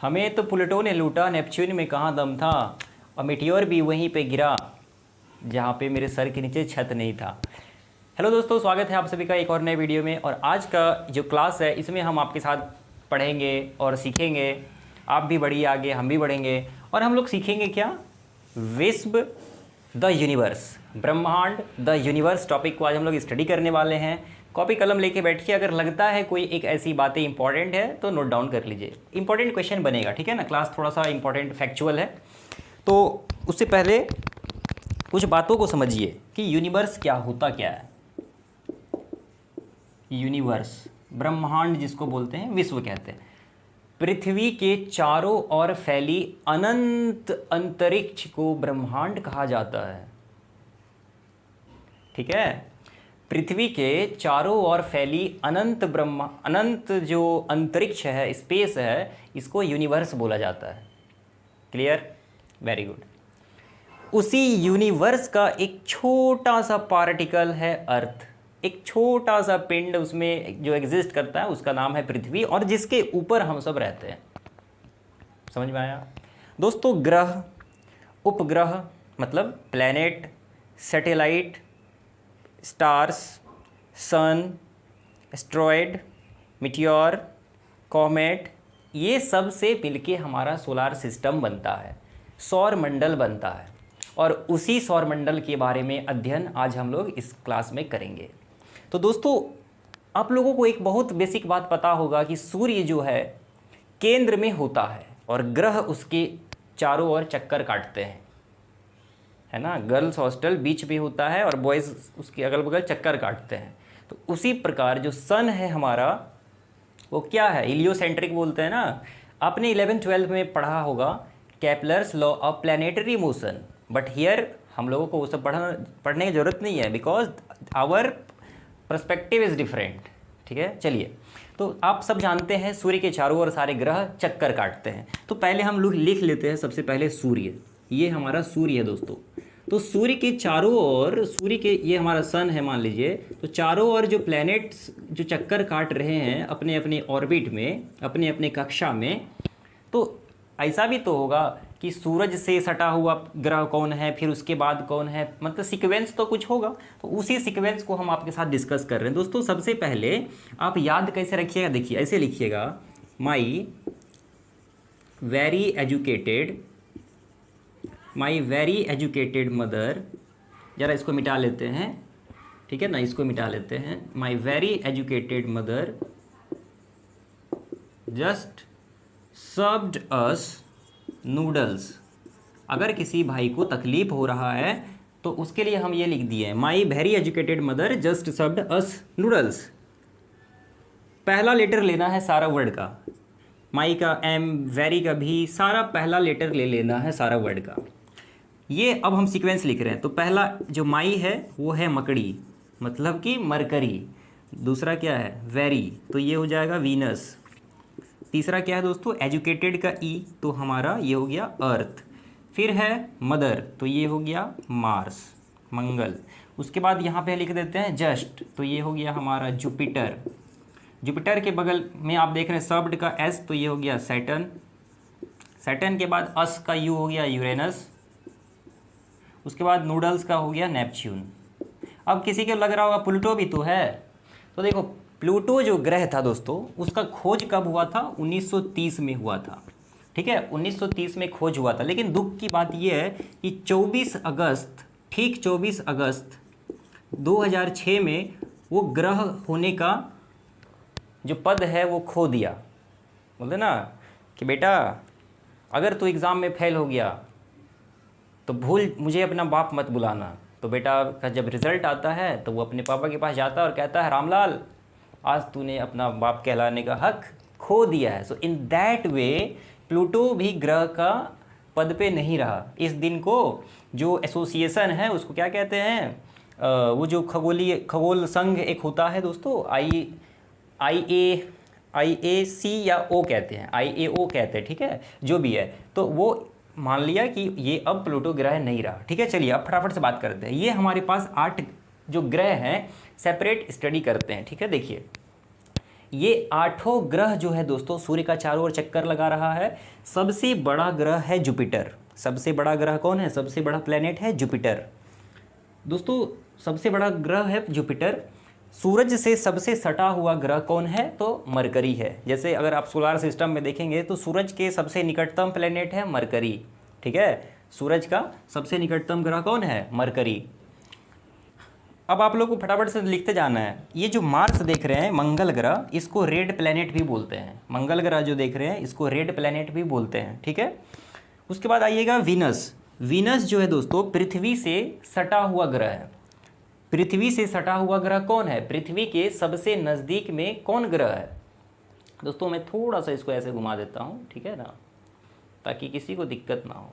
हमें तो प्लूटो ने लूटा, नेपच्यून में कहाँ दम था, और मिटियोर भी वहीं पे गिरा जहाँ पे मेरे सर के नीचे छत नहीं था। हेलो दोस्तों, स्वागत है आप सभी का एक और नए वीडियो में। और आज का जो क्लास है इसमें हम आपके साथ पढ़ेंगे और सीखेंगे। आप भी बढ़िए आगे, हम भी बढ़ेंगे और हम लोग सीखेंगे क्या? विश्व, द यूनिवर्स, ब्रह्मांड, द यूनिवर्स टॉपिक को आज हम लोग स्टडी करने वाले हैं। कॉपी कलम लेके बैठिए, अगर लगता है कोई एक ऐसी बातें इंपॉर्टेंट है तो नोट डाउन कर लीजिए। इंपॉर्टेंट क्वेश्चन बनेगा, ठीक है ना। क्लास थोड़ा सा इंपॉर्टेंट फैक्चुअल है, तो उससे पहले कुछ बातों को समझिए कि यूनिवर्स क्या होता क्या है। यूनिवर्स, ब्रह्मांड जिसको बोलते हैं, विश्व कहते हैं। पृथ्वी के चारों ओर फैली अनंत अंतरिक्ष को ब्रह्मांड कहा जाता है, ठीक है। पृथ्वी के चारों ओर फैली अनंत जो अंतरिक्ष है, स्पेस है, इसको यूनिवर्स बोला जाता है। क्लियर? Very good. उसी यूनिवर्स का एक छोटा सा पार्टिकल है अर्थ, एक छोटा सा पिंड उसमें जो एग्जिस्ट करता है उसका नाम है पृथ्वी, और जिसके ऊपर हम सब रहते हैं। समझ में आया दोस्तों? ग्रह, उपग्रह मतलब प्लैनेट, सैटेलाइट, स्टार्स, सन, एस्ट्रॉयड, मिटियोर, कॉमेट, ये सब से मिलके हमारा सोलार सिस्टम बनता है, सौर मंडल बनता है। और उसी सौर मंडल के बारे में अध्ययन आज हम लोग इस क्लास में करेंगे। तो दोस्तों, आप लोगों को एक बहुत बेसिक बात पता होगा कि सूर्य जो है केंद्र में होता है और ग्रह उसके चारों ओर चक्कर काटते हैं, है ना। गर्ल्स हॉस्टल बीच पे होता है और बॉयज़ उसके अगल बगल चक्कर काटते हैं। तो उसी प्रकार जो सन है हमारा, वो क्या है? हीलियोसेंट्रिक बोलते हैं ना। आपने 11th-12th में पढ़ा होगा Kepler's law of planetary motion, but here हम लोगों को वो सब पढ़ने की ज़रूरत नहीं है, because our perspective is different, ठीक है। चलिए, तो आप सब जानते हैं सूर्य के चारों ओर सारे ग्रह चक्कर काटते हैं। तो पहले हम लोग लिख लेते हैं सबसे पहले सूर्य। ये हमारा सूर्य है दोस्तों। तो सूर्य के चारों ओर, सूर्य के, ये हमारा सन है मान लीजिए, तो चारों ओर जो प्लैनेट्स जो चक्कर काट रहे हैं अपने अपने ऑर्बिट में, अपने अपने कक्षा में, तो ऐसा भी तो होगा कि सूरज से सटा हुआ ग्रह कौन है, फिर उसके बाद कौन है, मतलब सीक्वेंस तो कुछ होगा। तो उसी सीक्वेंस को हम आपके साथ डिस्कस कर रहे हैं दोस्तों। सबसे पहले आप याद कैसे रखिएगा, देखिए ऐसे लिखिएगा, माई वेरी एजुकेटेड मदर। ज़रा इसको मिटा लेते हैं, ठीक है ना, इसको मिटा लेते हैं। My very educated mother just served us noodles. अगर किसी भाई को तकलीफ हो रहा है तो उसके लिए हम ये लिख दिए, my very educated mother just served us noodles. पहला लेटर लेना है सारा वर्ड का, माई का, एम, वेरी का भी, सारा पहला लेटर ले लेना है सारा वर्ड का। ये अब हम सीक्वेंस लिख रहे हैं। तो पहला जो माई है वो है मकड़ी, मतलब कि मरकरी। दूसरा क्या है? वेरी, तो ये हो जाएगा वीनस। तीसरा क्या है दोस्तों? एजुकेटेड का ई, तो हमारा ये हो गया अर्थ। फिर है मदर, तो ये हो गया मार्स, मंगल। उसके बाद यहाँ पे लिख देते हैं जस्ट, तो ये हो गया हमारा जुपिटर। जुपिटर के बगल में आप देख रहे हैं सर्व्ड का एस, तो ये हो गया सैटर्न। सैटर्न के बाद अस का यू हो गया यूरेनस। उसके बाद नूडल्स का हो गया नेपच्यून। अब किसी को लग रहा होगा प्लूटो भी तो है, तो देखो प्लूटो जो ग्रह था दोस्तों, उसका खोज कब हुआ था? 1930 में हुआ था, ठीक है। 1930 में खोज हुआ था। लेकिन दुख की बात यह है कि 24 अगस्त, ठीक 24 अगस्त 2006 में वो ग्रह होने का जो पद है वो खो दिया। बोलते ना कि बेटा अगर तू एग्ज़ाम में फेल हो गया तो मुझे अपना बाप मत बुलाना। तो बेटा का जब रिज़ल्ट आता है तो वो अपने पापा के पास जाता है और कहता है, रामलाल आज तूने अपना बाप कहलाने का हक खो दिया है। सो इन दैट वे प्लूटो भी ग्रह का पद पे नहीं रहा। इस दिन को जो एसोसिएशन है उसको क्या कहते हैं? वो जो खगोल संघ एक होता है दोस्तों, IAC या ओ कहते हैं, IAO कहते हैं, ठीक है, जो भी है। तो वो मान लिया कि ये अब प्लूटो ग्रह नहीं रहा, ठीक है। चलिए अब फटाफट से बात करते हैं। ये हमारे पास 8 जो ग्रह हैं सेपरेट स्टडी करते हैं, ठीक है। देखिए ये आठों ग्रह जो है दोस्तों सूर्य का चारों ओर चक्कर लगा रहा है। सबसे बड़ा ग्रह है जुपिटर। सबसे बड़ा ग्रह कौन है? सबसे बड़ा प्लेनेट है जुपिटर। दोस्तों सबसे बड़ा ग्रह है जुपिटर। सूरज से सबसे सटा हुआ ग्रह कौन है? तो मरकरी है। जैसे अगर आप सोलार सिस्टम में देखेंगे तो सूरज के सबसे निकटतम प्लेनेट है मरकरी। ठीक है, सूरज का सबसे निकटतम ग्रह कौन है? मरकरी। अब आप लोग को फटाफट से लिखते जाना है। ये जो मार्स देख रहे हैं मंगल ग्रह, इसको रेड प्लेनेट भी बोलते हैं। मंगल ग्रह जो देख रहे हैं इसको रेड प्लेनेट भी बोलते हैं। ठीक है, उसके बाद आइएगा वीनस। वीनस जो है दोस्तों पृथ्वी से सटा हुआ ग्रह है। पृथ्वी से सटा हुआ ग्रह कौन है? पृथ्वी के सबसे नज़दीक में कौन ग्रह है? दोस्तों मैं थोड़ा सा इसको ऐसे घुमा देता हूँ, ठीक है ना, ताकि किसी को दिक्कत ना हो।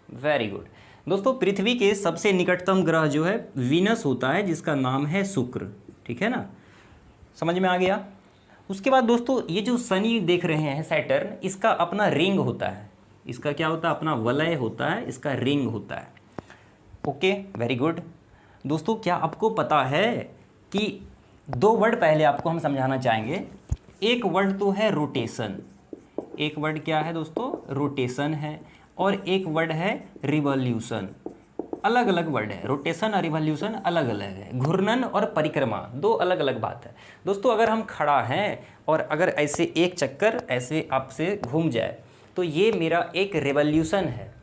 Very good. दोस्तों पृथ्वी के सबसे निकटतम ग्रह जो है वीनस होता है, जिसका नाम है शुक्र। ठीक है ना, समझ में आ गया। उसके बाद दोस्तों ये जो शनि देख रहे हैं सैटर्न, इसका अपना रिंग होता है। इसका क्या होता है? अपना वलय होता है, इसका रिंग होता है। Okay, very good. दोस्तों क्या आपको पता है कि दो वर्ड पहले आपको हम समझाना चाहेंगे। एक वर्ड तो है रोटेशन। एक वर्ड क्या है दोस्तों? रोटेशन है। और एक वर्ड है रिवॉल्यूशन। अलग अलग वर्ड है, रोटेशन और रिवॉल्यूशन अलग अलग है। घूर्णन और परिक्रमा दो अलग अलग बात है। दोस्तों अगर हम खड़ा हैं और अगर ऐसे एक चक्कर ऐसे आपसे घूम जाए तो ये मेरा एक रिवॉल्यूशन है।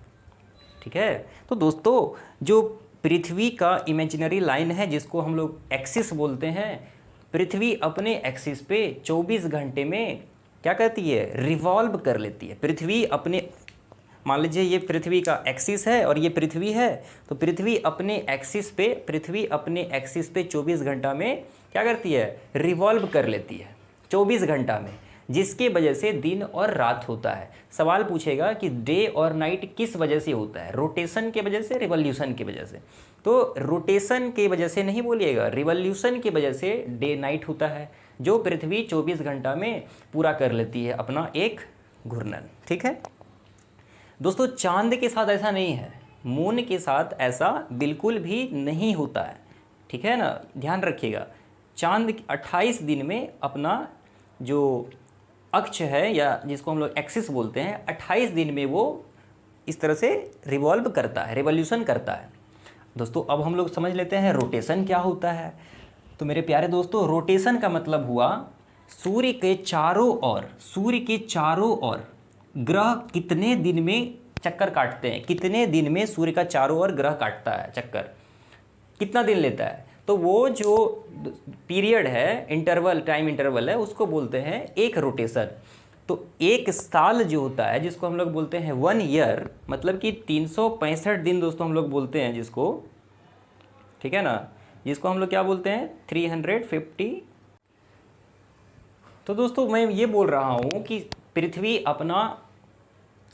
ठीक है, तो दोस्तों जो पृथ्वी का इमेजिनरी लाइन है जिसको हम लोग एक्सिस बोलते हैं, पृथ्वी अपने एक्सिस पे 24 घंटे में क्या करती है? रिवॉल्व कर लेती है। पृथ्वी अपने, मान लीजिए ये पृथ्वी का एक्सिस है और ये पृथ्वी है, तो पृथ्वी अपने एक्सिस पे 24 घंटा में क्या करती है? रिवॉल्व कर लेती है 24 घंटा में, जिसके वजह से दिन और रात होता है। सवाल पूछेगा कि डे और नाइट किस वजह से होता है? रोटेशन के वजह से, रिवॉल्यूशन की वजह से? तो रोटेशन की वजह से नहीं बोलिएगा, रिवॉल्यूशन की वजह से डे नाइट होता है, जो पृथ्वी 24 घंटा में पूरा कर लेती है अपना एक घूर्णन। ठीक है दोस्तों, चांद के साथ ऐसा नहीं है, मून के साथ ऐसा बिल्कुल भी नहीं होता है। ठीक है ना, ध्यान रखिएगा। चांद 28 दिन में अपना जो अक्ष है या जिसको हम लोग एक्सिस बोलते हैं, 28 दिन में वो इस तरह से रिवॉल्व करता है, रिवॉल्यूशन करता है। दोस्तों अब हम लोग समझ लेते हैं रोटेशन क्या होता है। तो मेरे प्यारे दोस्तों, रोटेशन का मतलब हुआ सूर्य के चारों ओर ग्रह कितने दिन में चक्कर काटते हैं, कितने दिन में सूर्य का चारों ओर ग्रह काटता है चक्कर, कितना दिन लेता है। तो वो जो पीरियड है, इंटरवल, टाइम इंटरवल है, उसको बोलते हैं एक रोटेशन। तो एक साल जो होता है जिसको हम लोग बोलते हैं 1 ईयर, मतलब कि 365 दिन दोस्तों हम लोग बोलते हैं जिसको, ठीक है ना, जिसको हम लोग क्या बोलते हैं? 350। तो दोस्तों मैं ये बोल रहा हूँ कि पृथ्वी अपना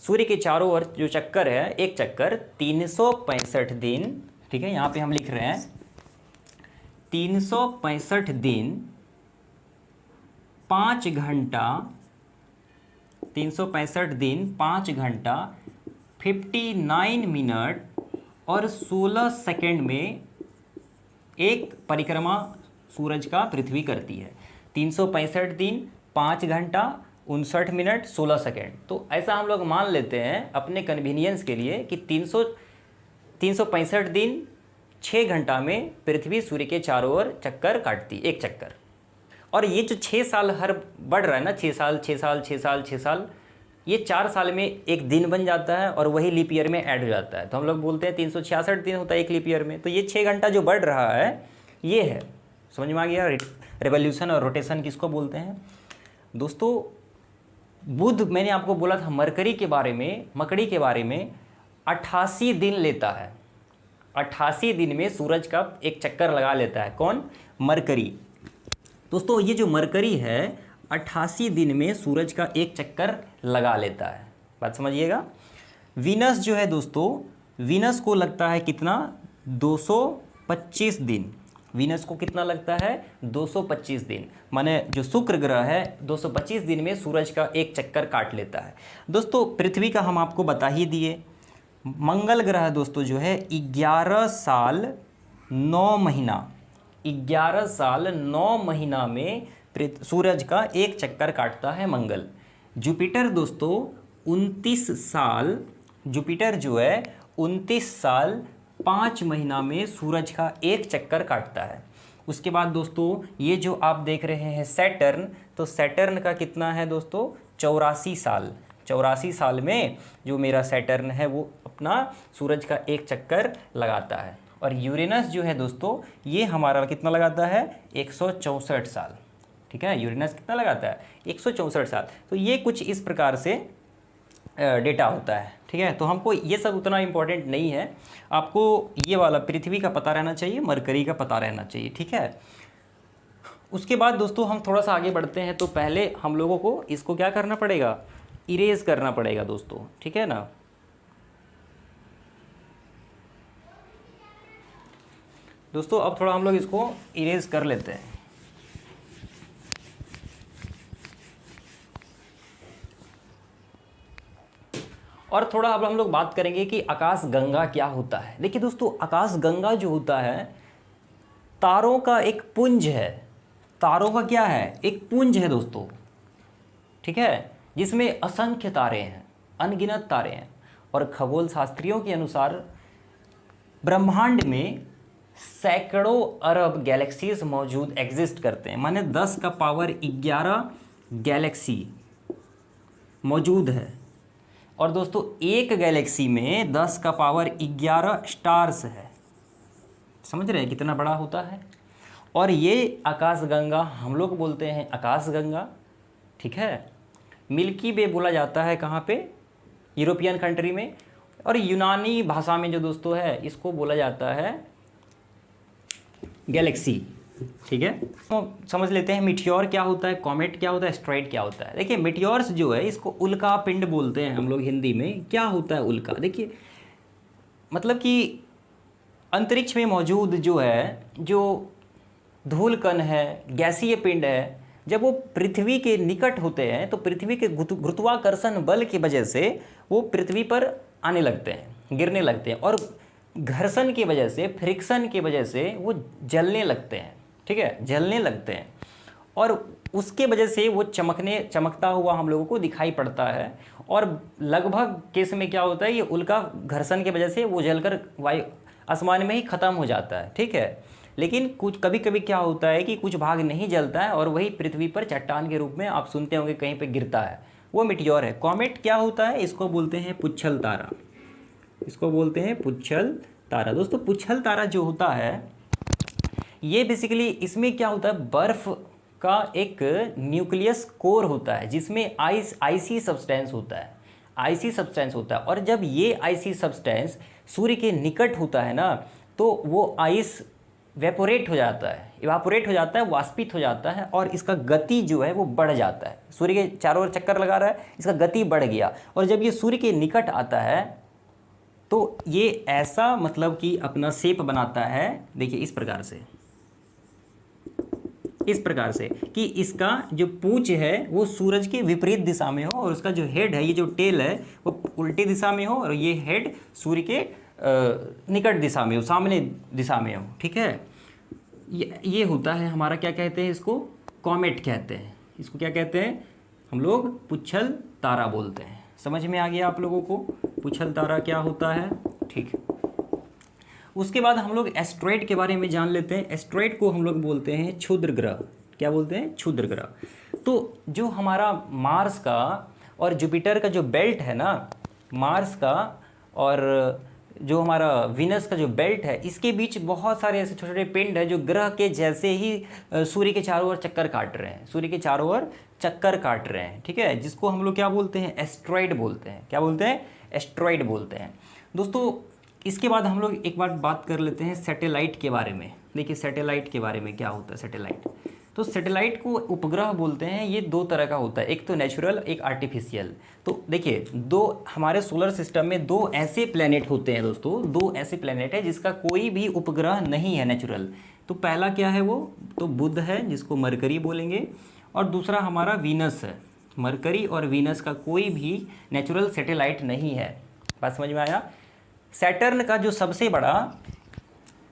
सूर्य के चारों ओर जो चक्कर है, एक चक्कर 365 दिन, ठीक है, यहाँ पे हम लिख रहे हैं 365 दिन 5 घंटा, 365 दिन 5 घंटा 59 मिनट और 16 सेकेंड में एक परिक्रमा सूरज का पृथ्वी करती है। 365 दिन 5 घंटा 59 मिनट 16 सेकेंड। तो ऐसा हम लोग मान लेते हैं अपने कन्वीनियंस के लिए कि 365 दिन 6 घंटा में पृथ्वी सूर्य के चारों ओर चक्कर काटती, एक चक्कर। और ये जो 6 साल हर बढ़ रहा है ना, 6 साल 6 साल 6 साल 6 साल, ये 4 साल में एक दिन बन जाता है और वही लीप ईयर में ऐड हो जाता है। तो हम लोग बोलते हैं 366 दिन होता है एक लीप ईयर में। तो ये 6 घंटा जो बढ़ रहा है ये है, समझ में आ गया? रिवॉल्यूशन और रोटेशन किसको बोलते हैं दोस्तों? बुध, मैंने आपको बोला था मरकरी के बारे में, मकड़ी के बारे में, 88 दिन लेता है। 88 दिन में सूरज का एक चक्कर लगा लेता है। कौन? मरकरी। दोस्तों ये जो मरकरी है 88 दिन में सूरज का एक चक्कर लगा लेता है। बात समझिएगा। वीनस जो है दोस्तों, वीनस को लगता है कितना? 225 दिन। वीनस को कितना लगता है? 225 दिन। माने जो शुक्र ग्रह है 225 दिन में सूरज का एक चक्कर काट लेता है। दोस्तों पृथ्वी का हम आपको बता ही दिए। मंगल ग्रह दोस्तों जो है 11 साल 9 महीना 11 साल 9 महीना में सूरज का एक चक्कर काटता है मंगल। जुपिटर दोस्तों 29 साल, जुपिटर जो है 29 साल 5 महीना में सूरज का एक चक्कर काटता है। उसके बाद दोस्तों ये जो आप देख रहे हैं सैटर्न, तो सैटर्न का कितना है दोस्तों 84 साल। 84 साल में जो मेरा सैटर्न है वो अपना सूरज का एक चक्कर लगाता है। और यूरेनस जो है दोस्तों ये हमारा कितना लगाता है 164 साल। ठीक है, यूरेनस कितना लगाता है 164 साल। तो ये कुछ इस प्रकार से डेटा होता है। ठीक है, तो हमको ये सब उतना इम्पोर्टेंट नहीं है, आपको ये वाला पृथ्वी का पता रहना चाहिए, मरकरी का पता रहना चाहिए। ठीक है, उसके बाद दोस्तों हम थोड़ा सा आगे बढ़ते हैं। तो पहले हम लोगों को इसको क्या करना पड़ेगा, इरेज करना पड़ेगा दोस्तों। ठीक है ना, दोस्तों अब थोड़ा हम लोग इसको इरेज कर लेते हैं। और थोड़ा अब हम लोग बात करेंगे कि आकाश गंगा क्या होता है। देखिए दोस्तों, आकाश गंगा जो होता है तारों का एक पुंज है। तारों का क्या है, एक पुंज है दोस्तों। ठीक है, जिसमें असंख्य तारे हैं, अनगिनत तारे हैं। और खगोल शास्त्रियों के अनुसार ब्रह्मांड में सैकड़ों अरब गैलेक्सीज मौजूद एग्जिस्ट करते हैं, माने 10 का पावर 11 गैलेक्सी मौजूद है। और दोस्तों एक गैलेक्सी में 10 का पावर 11 स्टार्स है। समझ रहे हैं कितना बड़ा होता है। और ये आकाशगंगा हम लोग बोलते हैं आकाशगंगा। ठीक है, मिल्की वे बोला जाता है कहाँ पे, यूरोपियन कंट्री में। और यूनानी भाषा में जो दोस्तों है इसको बोला जाता है गैलेक्सी। ठीक है, तो समझ लेते हैं मिटियोर क्या होता है, कॉमेट क्या होता है, एस्ट्रॉइड क्या होता है। देखिए मिटियोर्स जो है इसको उल्का पिंड बोलते हैं हम लोग हिंदी में। क्या होता है उल्का, देखिए मतलब कि अंतरिक्ष में मौजूद जो है, जो धूल कण है, गैसीय पिंड है, जब वो पृथ्वी के निकट होते हैं तो पृथ्वी के गुरुत्वाकर्षण बल की वजह से वो पृथ्वी पर आने लगते हैं, गिरने लगते हैं। और घर्षण की वजह से, फ्रिक्शन की वजह से वो जलने लगते हैं। ठीक है, जलने लगते हैं और उसके वजह से वो चमकता हुआ हम लोगों को दिखाई पड़ता है। और लगभग केस में क्या होता है, ये उल्का घर्षण की वजह से वो जलकर वायु आसमान में ही ख़त्म हो जाता है। ठीक है, लेकिन कुछ कभी कभी क्या होता है कि कुछ भाग नहीं जलता है और वही पृथ्वी पर चट्टान के रूप में आप सुनते होंगे कहीं पे गिरता है, वो मिटियोर है। कॉमेट क्या होता है, इसको बोलते हैं पुच्छल तारा। इसको बोलते हैं पुच्छल तारा। दोस्तों पुच्छल तारा जो होता है ये बेसिकली इसमें क्या होता है, बर्फ़ का एक न्यूक्लियस कोर होता है जिसमें आइसी सब्सटेंस होता है, आइसी सब्सटेंस होता है। और जब ये आइसी सब्सटेंस सूर्य के निकट होता है ना, तो वो आइस वेपोरेट हो जाता है, इवापोरेट हो जाता है, वाष्पित हो जाता है। और इसका गति जो है वो बढ़ जाता है। सूर्य के चारों ओर चक्कर लगा रहा है, इसका गति बढ़ गया। और जब ये सूर्य के निकट आता है तो ये ऐसा मतलब कि अपना शेप बनाता है। देखिए इस प्रकार से, इस प्रकार से कि इसका जो पूंछ है वो सूरज के विपरीत दिशा में हो और उसका जो हेड है, ये जो टेल है वो उल्टी दिशा में हो और ये हेड सूर्य के निकट दिशा में हो, सामने दिशा में हो। ठीक है, ये होता है हमारा, क्या कहते हैं इसको, कॉमेट कहते हैं। इसको क्या कहते हैं हम लोग, पुच्छल तारा बोलते हैं। समझ में आ गया आप लोगों को पुच्छल तारा क्या होता है। ठीक, उसके बाद हम लोग एस्ट्रॉइड के बारे में जान लेते हैं। एस्ट्रॉइड को हम लोग बोलते हैं क्षुद्र ग्रह। क्या बोलते हैं, क्षुद्र ग्रह। तो जो हमारा मार्स का और जुपिटर का जो बेल्ट है ना, मार्स का और जो हमारा विनस का जो बेल्ट है, इसके बीच बहुत सारे ऐसे छोटे छोटे पिंड है जो ग्रह के जैसे ही सूर्य के चारों ओर चक्कर काट रहे हैं, सूर्य के चारों ओर चक्कर काट रहे हैं। ठीक है, जिसको हम लोग क्या बोलते हैं, एस्ट्रॉइड बोलते हैं। क्या बोलते हैं, एस्ट्रॉइड बोलते हैं। दोस्तों इसके बाद हम लोग एक बात कर लेते हैं सैटेलाइट के बारे में। देखिए सैटेलाइट के बारे में क्या होता है सैटेलाइट। तो सैटेलाइट को उपग्रह बोलते हैं। ये दो तरह का होता है, एक तो नेचुरल, एक आर्टिफिशियल। तो देखिए दो हमारे सोलर सिस्टम में दो ऐसे प्लैनेट होते हैं दोस्तों, दो ऐसे प्लैनेट है जिसका कोई भी उपग्रह नहीं है नेचुरल। तो पहला क्या है वो, तो बुध है जिसको मरकरी बोलेंगे, और दूसरा हमारा वीनस है। मरकरी और वीनस का कोई भी नेचुरल सैटेलाइट नहीं है। बात समझ में आया। सैटर्न का जो सबसे बड़ा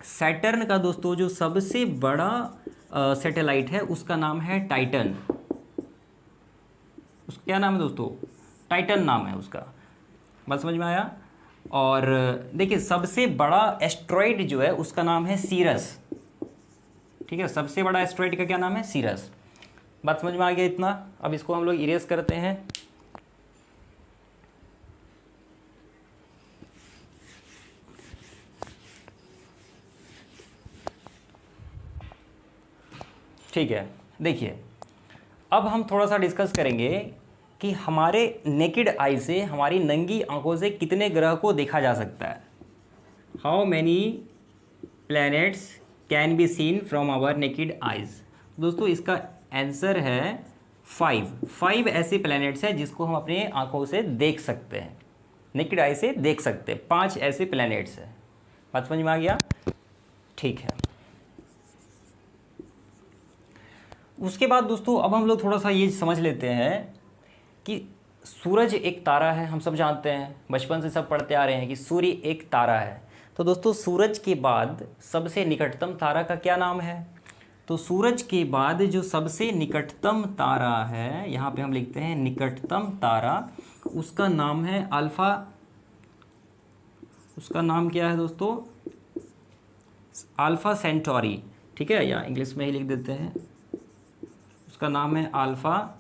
सैटर्न का दोस्तों जो सबसे बड़ा सैटेलाइट है उसका नाम है टाइटन। उसका क्या नाम है दोस्तों? टाइटन नाम है उसका। बात समझ में आया? और देखिए सबसे बड़ा एस्ट्रॉइड जो है उसका नाम है सीरस। ठीक है, सबसे बड़ा एस्ट्रॉइड का क्या नाम है? सीरस। बात समझ में आ गया इतना? अब इसको हम लोग इरेज करते हैं। ठीक है, देखिए अब हम थोड़ा सा डिस्कस करेंगे कि हमारे नेकेड आई से, हमारी नंगी आंखों से कितने ग्रह को देखा जा सकता है। How many planets can be seen from our naked eyes. दोस्तों इसका आंसर है 5 ऐसे प्लैनेट्स हैं जिसको हम अपने आंखों से देख सकते हैं, नेकेड आई से देख सकते हैं। 5 ऐसे प्लैनेट्स हैं। बात समझ में आ गया? ठीक है, उसके बाद दोस्तों अब हम लोग थोड़ा सा ये समझ लेते हैं कि सूरज एक तारा है। हम सब जानते हैं, बचपन से सब पढ़ते आ रहे हैं कि सूर्य एक तारा है। तो दोस्तों सूरज के बाद सबसे निकटतम तारा का क्या नाम है? तो सूरज के बाद जो सबसे निकटतम तारा है, यहाँ पे हम लिखते हैं निकटतम तारा, उसका नाम है अल्फा। उसका नाम क्या है दोस्तों? Alpha Centauri. ठीक है, या इंग्लिश में ही लिख देते हैं, उसका नाम है अल्फा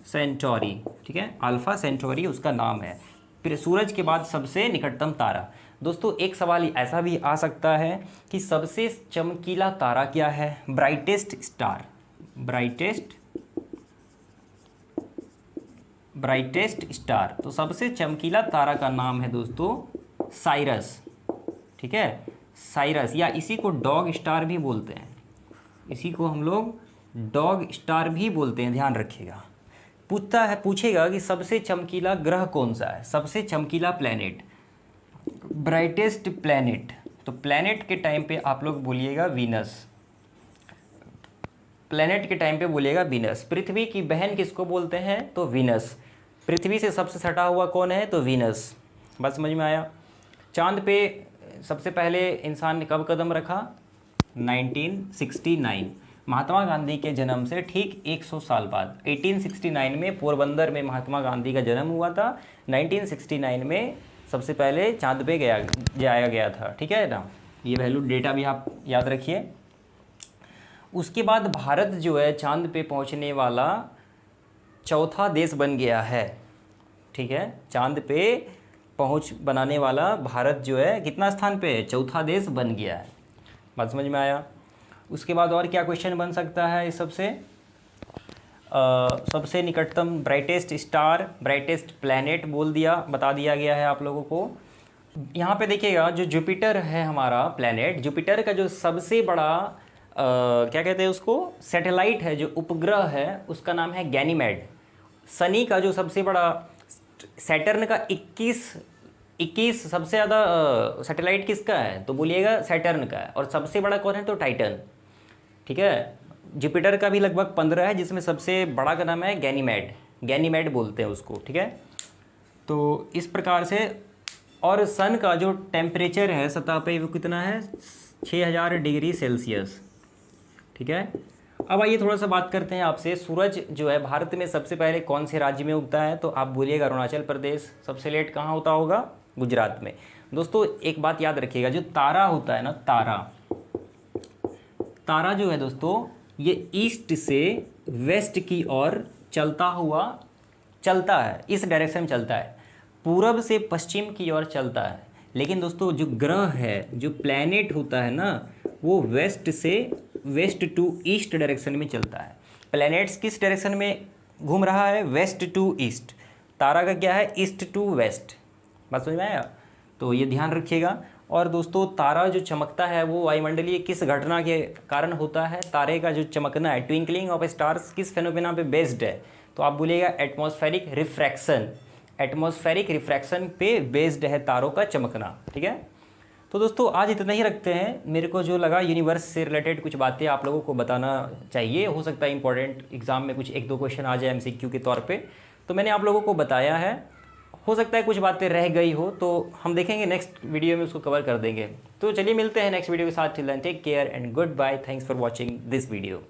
सेंटोरी। ठीक है, अल्फा सेंटोरी उसका नाम है। फिर सूरज के बाद सबसे निकटतम तारा। दोस्तों एक सवाल ऐसा भी आ सकता है कि सबसे चमकीला तारा क्या है? Brightest star. Brightest star. तो सबसे चमकीला तारा का नाम है दोस्तों साइरस। ठीक है, साइरस, या इसी को डॉग स्टार भी बोलते हैं। इसी को हम लोग डॉग स्टार भी बोलते हैं, ध्यान रखिएगा। पूछेगा कि सबसे चमकीला ग्रह कौन सा है, सबसे चमकीला प्लैनेट, ब्राइटेस्ट प्लैनेट। तो प्लैनेट के टाइम पे आप लोग बोलिएगा वीनस। प्लैनेट के टाइम पे बोलिएगा वीनस। पृथ्वी की बहन किसको बोलते हैं? तो वीनस। पृथ्वी से सबसे सटा हुआ कौन है? तो वीनस। बस समझ में आया? चांद पे सबसे पहले इंसान ने कब कदम रखा? 1969। महात्मा गांधी के जन्म से ठीक 100 साल बाद 1869 में पोरबंदर में महात्मा गांधी का जन्म हुआ था। 1969 में सबसे पहले चांद पे जाया गया था। ठीक है ना, ये वैल्यू डेटा भी आप याद रखिए। उसके बाद भारत जो है चांद पे पहुंचने वाला चौथा देश बन गया है। ठीक है, चांद पे पहुंच बनाने वाला भारत जो है कितना स्थान पे है? चौथा देश बन गया है। बात समझ में आया? उसके बाद और क्या क्वेश्चन बन सकता है इस सबसे? सबसे निकटतम ब्राइटेस्ट स्टार, ब्राइटेस्ट प्लैनेट बता दिया गया है आप लोगों को। यहाँ पे देखिएगा जो जुपिटर है हमारा प्लैनेट, जुपिटर का जो सबसे बड़ा क्या कहते हैं उसको, सैटेलाइट है, जो उपग्रह है, उसका नाम है गैनीमेड। शनि का जो सबसे बड़ा, सैटर्न का 21 सबसे ज़्यादा सैटेलाइट किसका है? तो बोलिएगा सैटर्न का है। और सबसे बड़ा कौन है? तो टाइटन। ठीक है, जुपिटर का भी लगभग 15 है, जिसमें सबसे बड़ा का नाम है गैनीमेड बोलते हैं उसको। ठीक है, तो इस प्रकार से। और सन का जो टेम्परेचर है सतह पे वो कितना है? 6000 डिग्री सेल्सियस। ठीक है, अब आइए थोड़ा सा बात करते हैं आपसे। सूरज जो है भारत में सबसे पहले कौन से राज्य में उगता है? तो आप बोलिएगा अरुणाचल प्रदेश। सबसे लेट कहाँ होता होगा? गुजरात में। दोस्तों एक बात याद रखिएगा, जो तारा होता है ना, तारा जो है दोस्तों, ये ईस्ट से वेस्ट की ओर चलता है, इस डायरेक्शन में चलता है। पूरब से पश्चिम की ओर चलता है। लेकिन दोस्तों जो ग्रह है, जो प्लैनेट होता है ना, वो वेस्ट से वेस्ट टू ईस्ट डायरेक्शन में चलता है। प्लैनेट्स किस डायरेक्शन में घूम रहा है? Waste to east. तारा का क्या है? East to west. बात समझ में आया? तो ये ध्यान रखिएगा। और दोस्तों तारा जो चमकता है वो वायुमंडलीय किस घटना के कारण होता है? तारे का जो चमकना है, ट्विंकलिंग ऑफ स्टार्स, किस फेनोमेना पे बेस्ड है? तो आप बोलिएगा एटमॉस्फेरिक रिफ्रैक्शन। एटमॉस्फेरिक रिफ्रैक्शन पे बेस्ड है तारों का चमकना। ठीक है, तो दोस्तों आज इतना ही रखते हैं। मेरे को जो लगा यूनिवर्स से रिलेटेड कुछ बातें आप लोगों को बताना चाहिए, हो सकता है इंपॉर्टेंट एग्जाम में कुछ 1-2 क्वेश्चन आ जाए MCQ के तौर पे, तो मैंने आप लोगों को बताया है। हो सकता है कुछ बातें रह गई हो तो हम देखेंगे नेक्स्ट वीडियो में, उसको कवर कर देंगे। तो चलिए मिलते हैं नेक्स्ट वीडियो के साथ। Till then take care and good bye. Thanks for watching this video.